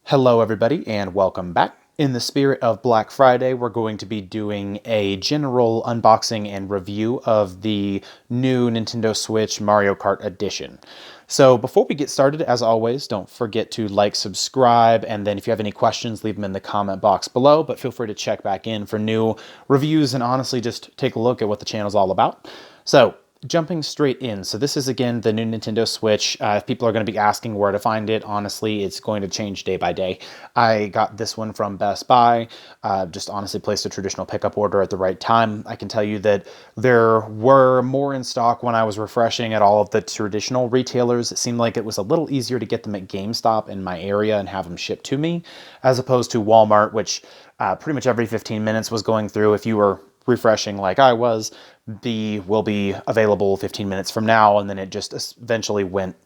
Hello everybody and welcome back. In the spirit of Black Friday, we're going to be doing a general unboxing and review of the new Nintendo Switch Mario Kart Edition. So before we get started, as always, don't forget to like, subscribe, and then if you have any questions, leave them in the comment box below, but feel free to check back in for new reviews and honestly just take a look at what the channel's all about. So jumping straight in. So this is, again, the new Nintendo Switch. If people are going to be asking where to find it, honestly, it's going to change day by day. I got this one from Best Buy, just honestly placed a traditional pickup order at the right time. I can tell you that there were more in stock when I was refreshing at all of the traditional retailers. It seemed like it was a little easier to get them at GameStop in my area and have them shipped to me, as opposed to Walmart, which pretty much every 15 minutes was going through. If you were refreshing like I was, will be available 15 minutes from now, and then it just eventually went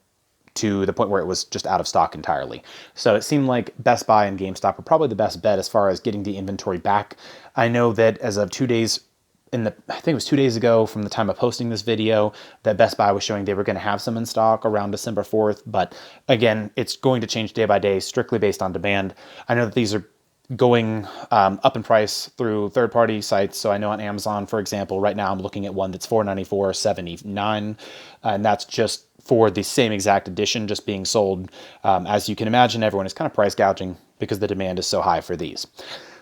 to the point where it was just out of stock entirely. So it seemed like Best Buy and GameStop were probably the best bet as far as getting the inventory back. I know that as of 2 days, I think it was 2 days ago from the time of posting this video, that Best Buy was showing they were going to have some in stock around December 4th. But again, it's going to change day by day, strictly based on demand. I know that these are going up in price through third-party sites. So I know on Amazon, for example, right now I'm looking at one that's $494.79, and that's just for the same exact edition just being sold. As you can imagine, everyone is kind of price gouging because the demand is so high for these.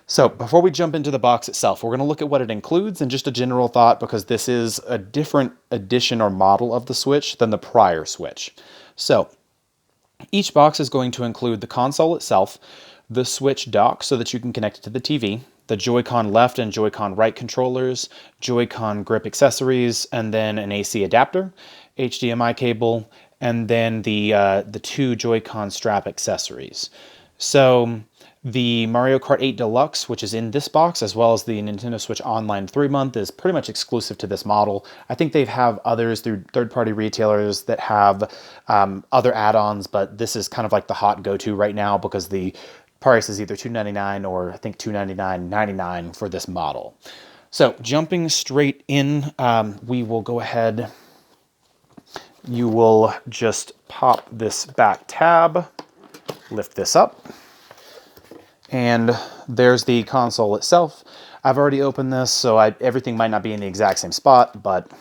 So before we jump into the box itself, we're going to look at what it includes and just a general thought, because this is a different edition or model of the Switch than the prior Switch. So each box is going to include the console itself, the Switch dock so that you can connect it to the TV, the Joy-Con left and Joy-Con right controllers, Joy-Con grip accessories, and then an AC adapter, HDMI cable, and then the two Joy-Con strap accessories. So the Mario Kart 8 Deluxe, which is in this box, as well as the Nintendo Switch Online 3-month, is pretty much exclusive to this model. I think they have others through third-party retailers that have other add-ons, but this is kind of like the hot go-to right now because the price is either $299 or I think $299.99 for this model. So jumping straight in, we will go ahead. You will just pop this back tab, lift this up, and there's the console itself. I've already opened this, so everything might not be in the exact same spot, but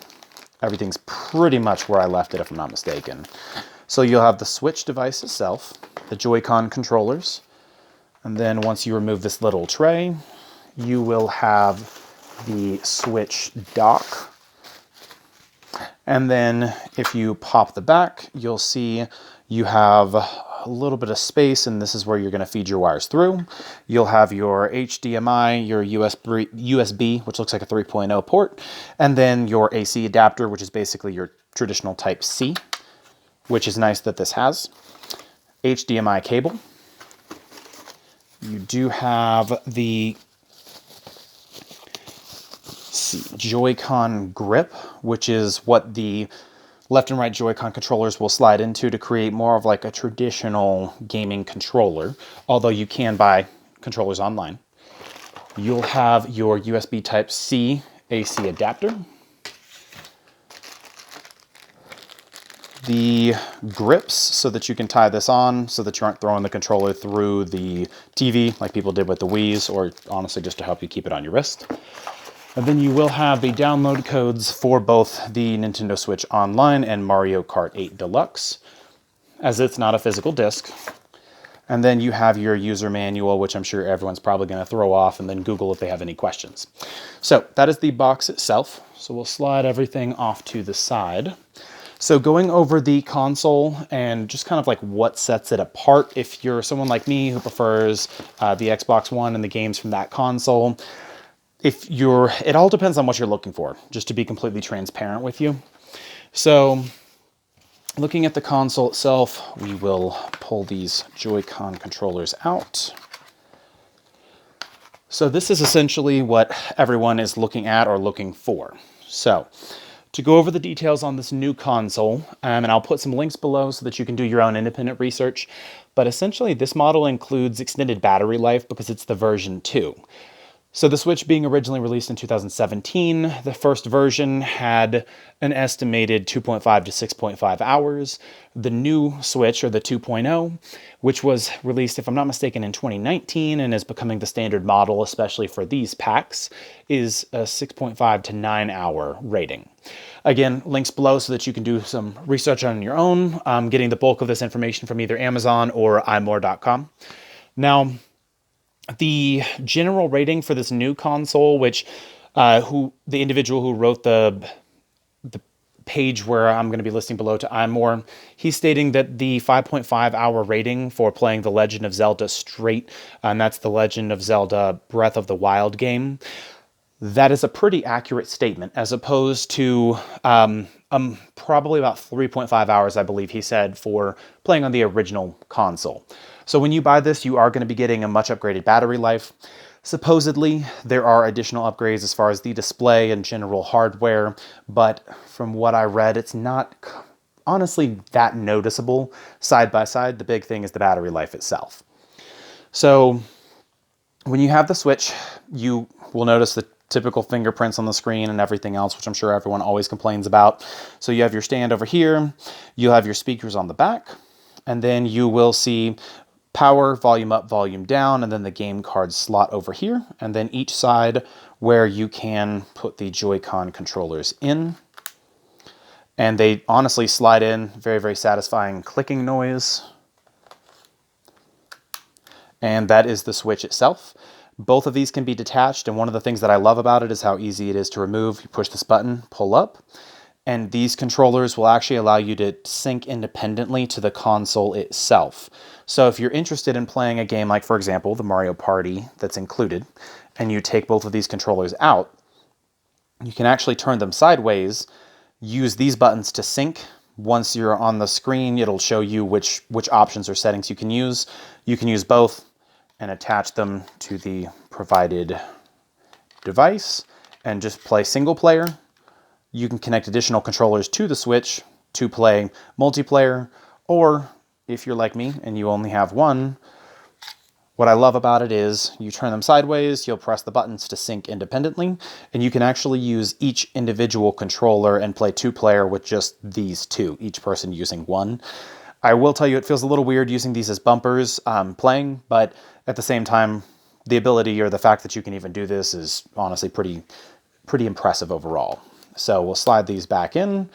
everything's pretty much where I left it if I'm not mistaken. So you'll have the Switch device itself, the Joy-Con controllers, and then once you remove this little tray, you will have the Switch dock. And then if you pop the back, you'll see you have a little bit of space, and this is where you're going to feed your wires through. You'll have your HDMI, your USB, which looks like a 3.0 port, and then your AC adapter, which is basically your traditional Type-C, which is nice that this has. HDMI cable. You do have the Joy-Con grip, which is what the left and right Joy-Con controllers will slide into to create more of like a traditional gaming controller, although you can buy controllers online. You'll have your USB Type-C AC adapter, the grips so that you can tie this on so that you aren't throwing the controller through the TV like people did with the Wii's, or honestly just to help you keep it on your wrist. And then you will have the download codes for both the Nintendo Switch Online and Mario Kart 8 Deluxe, as it's not a physical disc. And then you have your user manual, which I'm sure everyone's probably going to throw off and then Google if they have any questions. So that is the box itself. So we'll slide everything off to the side. So going over the console and just kind of like what sets it apart, if you're someone like me who prefers the Xbox One and the games from that console, it all depends on what you're looking for, just to be completely transparent with you. So looking at the console itself, we will pull these Joy-Con controllers out. So this is essentially what everyone is looking at or looking for. So to go over the details on this new console, and I'll put some links below so that you can do your own independent research, but essentially this model includes extended battery life because it's the version 2. So the Switch being originally released in 2017, the first version had an estimated 2.5 to 6.5 hours. The new Switch, or the 2.0, which was released, if I'm not mistaken, in 2019 and is becoming the standard model, especially for these packs, is a 6.5 to 9 hour rating. Again, links below so that you can do some research on your own. I'm getting the bulk of this information from either Amazon or imore.com. Now, the general rating for this new console, which the individual who wrote the page where I'm going to be listing below to imore, he's stating that the 5.5 hour rating for playing The Legend of Zelda straight, and that's The Legend of Zelda Breath of the Wild game, that is a pretty accurate statement, as opposed to probably about 3.5 hours, I believe he said, for playing on the original console. So when you buy this, you are going to be getting a much upgraded battery life. Supposedly, there are additional upgrades as far as the display and general hardware, but from what I read, it's not honestly that noticeable side by side. The big thing is the battery life itself. So when you have the Switch, you will notice the typical fingerprints on the screen and everything else, which I'm sure everyone always complains about. So you have your stand over here, you'll have your speakers on the back, and then you will see power, volume up, volume down, and then the game card slot over here, and then each side where you can put the Joy-Con controllers in. And they honestly slide in, very, very satisfying clicking noise. And that is the Switch itself. Both of these can be detached, and one of the things that I love about it is how easy it is to remove. You push this button, pull up, and these controllers will actually allow you to sync independently to the console itself. So if you're interested in playing a game like, for example, the Mario Party that's included, and you take both of these controllers out, you can actually turn them sideways, use these buttons to sync. Once you're on the screen, it'll show you which options or settings you can use. You can use both and attach them to the provided device and just play single player. You can connect additional controllers to the Switch to play multiplayer, or if you're like me and you only have one, what I love about it is you turn them sideways, you'll press the buttons to sync independently, and you can actually use each individual controller and play two-player with just these two, each person using one. I will tell you it feels a little weird using these as bumpers playing, but at the same time, the ability or the fact that you can even do this is honestly pretty impressive overall. So we'll slide these back in.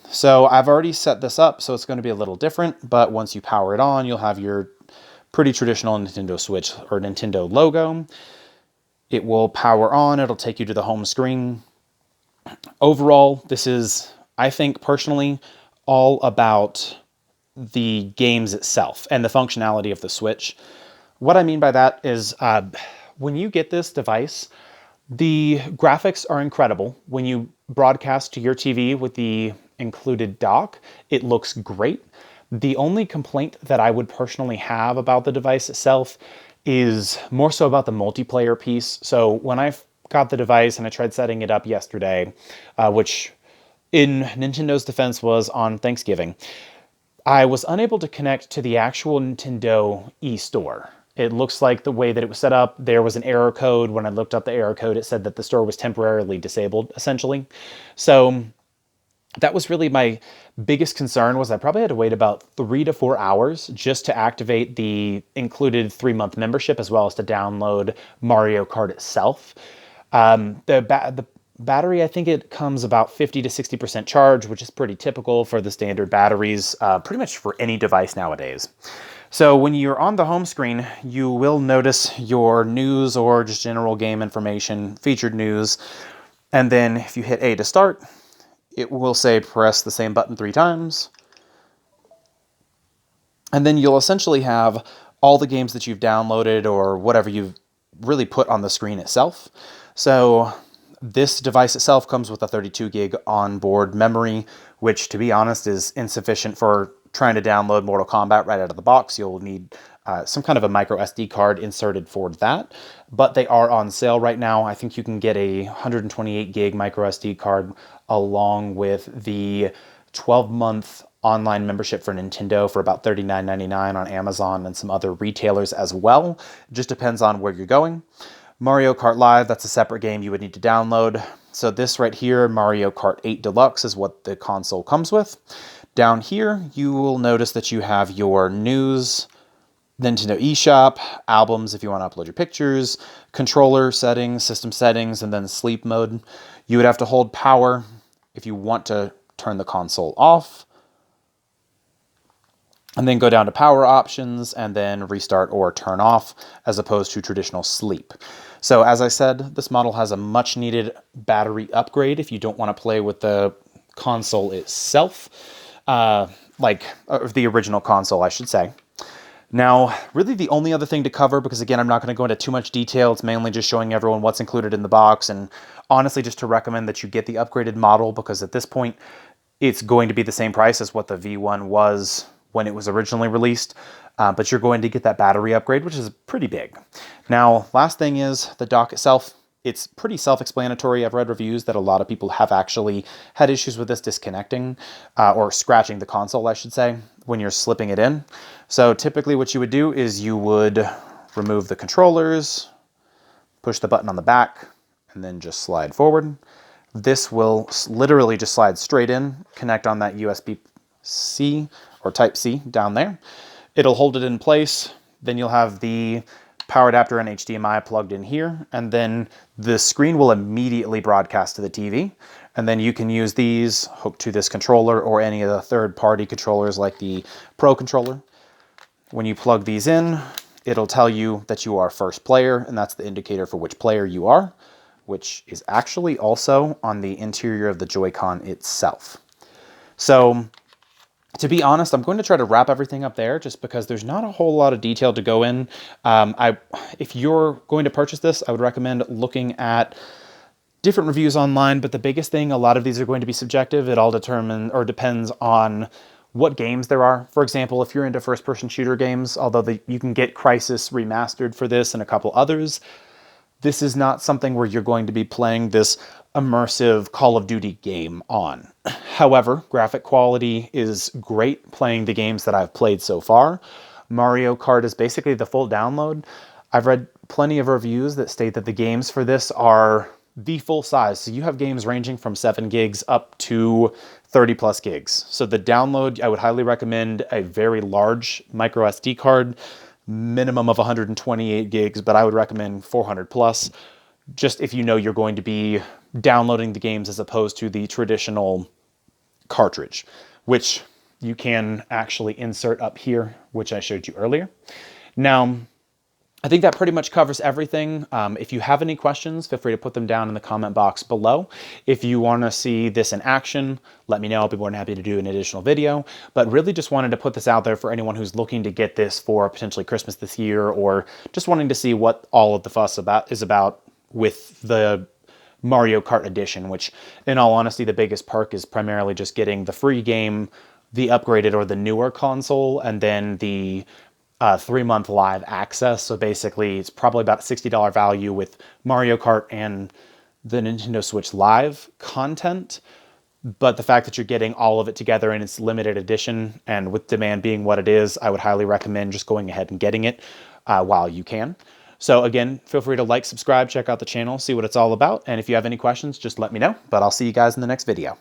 So I've already set this up, so it's going to be a little different, but once you power it on, you'll have your pretty traditional Nintendo Switch or Nintendo logo. It will power on, it'll take you to the home screen. Overall, this is, I think personally, all about the games itself and the functionality of the Switch. What I mean by that is when you get this device, the graphics are incredible. When you broadcast to your TV with the included dock, it looks great. The only complaint that I would personally have about the device itself is more so about the multiplayer piece. So when I got the device and I tried setting it up yesterday, which in Nintendo's defense was on Thanksgiving, I was unable to connect to the actual Nintendo eStore. It looks like the way that it was set up, there was an error code. When I looked up the error code, it said that the store was temporarily disabled, essentially. So that was really my biggest concern, was I probably had to wait about 3 to 4 hours just to activate the included 3-month membership, as well as to download Mario Kart itself. The battery, I think it comes about 50 to 60% charge, which is pretty typical for the standard batteries, pretty much for any device nowadays. So when you're on the home screen, you will notice your news or just general game information, featured news. And then if you hit A to start, it will say press the same button 3 times. And then you'll essentially have all the games that you've downloaded or whatever you've really put on the screen itself. So this device itself comes with a 32 gig onboard memory, which, to be honest, is insufficient for trying to download Mortal Kombat right out of the box. You'll need some kind of a micro SD card inserted for that, but they are on sale right now. I think you can get a 128 gig micro SD card along with the 12-month online membership for Nintendo for about $39.99 on Amazon and some other retailers as well. It just depends on where you're going. Mario Kart Live, that's a separate game you would need to download. So this right here, Mario Kart 8 Deluxe, is what the console comes with. Down here, you will notice that you have your news, Nintendo eShop, albums if you want to upload your pictures, controller settings, system settings, and then sleep mode. You would have to hold power if you want to turn the console off, and then go down to power options and then restart or turn off, as opposed to traditional sleep. So as I said, this model has a much needed battery upgrade if you don't want to play with the console itself, the original console, I should say. Now, really the only other thing to cover, because again, I'm not going to go into too much detail, it's mainly just showing everyone what's included in the box, and honestly just to recommend that you get the upgraded model, because at this point, it's going to be the same price as what the V1 was when it was originally released, but you're going to get that battery upgrade, which is pretty big. Now, last thing is the dock itself. It's pretty self-explanatory. I've read reviews that a lot of people have actually had issues with this disconnecting, or scratching the console, I should say, when you're slipping it in. So typically what you would do is you would remove the controllers, push the button on the back, and then just slide forward. This will literally just slide straight in, connect on that USB-C or Type-C down there. It'll hold it in place. Then you'll have the power adapter and HDMI plugged in here, and then the screen will immediately broadcast to the TV. And then you can use these hooked to this controller or any of the third-party controllers like the Pro controller. When you plug these in, it'll tell you that you are first player, and that's the indicator for which player you are, which is actually also on the interior of the Joy-Con itself. So, to be honest, I'm going to try to wrap everything up there just because there's not a whole lot of detail to go in. If you're going to purchase this, I would recommend looking at different reviews online, but the biggest thing, a lot of these are going to be subjective. It all depends on what games there are. For example, if you're into first-person shooter games, although you can get Crysis Remastered for this and a couple others, this is not something where you're going to be playing this immersive Call of Duty game on. However, graphic quality is great playing the games that I've played so far. Mario Kart is basically the full download. I've read plenty of reviews that state that the games for this are the full size. So you have games ranging from 7 gigs up to 30 plus gigs. So the download, I would highly recommend a very large micro SD card, minimum of 128 gigs, but I would recommend 400 plus, just if you know you're going to be downloading the games as opposed to the traditional cartridge, which you can actually insert up here, which I showed you earlier. Now, I think that pretty much covers everything. If you have any questions, feel free to put them down in the comment box below. If you want to see this in action, let me know. I'll be more than happy to do an additional video. But really just wanted to put this out there for anyone who's looking to get this for potentially Christmas this year, or just wanting to see what all of the fuss is about with the Mario Kart Edition, which in all honesty, the biggest perk is primarily just getting the free game, the upgraded or the newer console, and then the 3-month live access. So basically it's probably about a $60 value with Mario Kart and the Nintendo Switch Live content. But the fact that you're getting all of it together in its limited edition, and with demand being what it is, I would highly recommend just going ahead and getting it while you can. So again, feel free to like, subscribe, check out the channel, see what it's all about. And if you have any questions, just let me know. But I'll see you guys in the next video.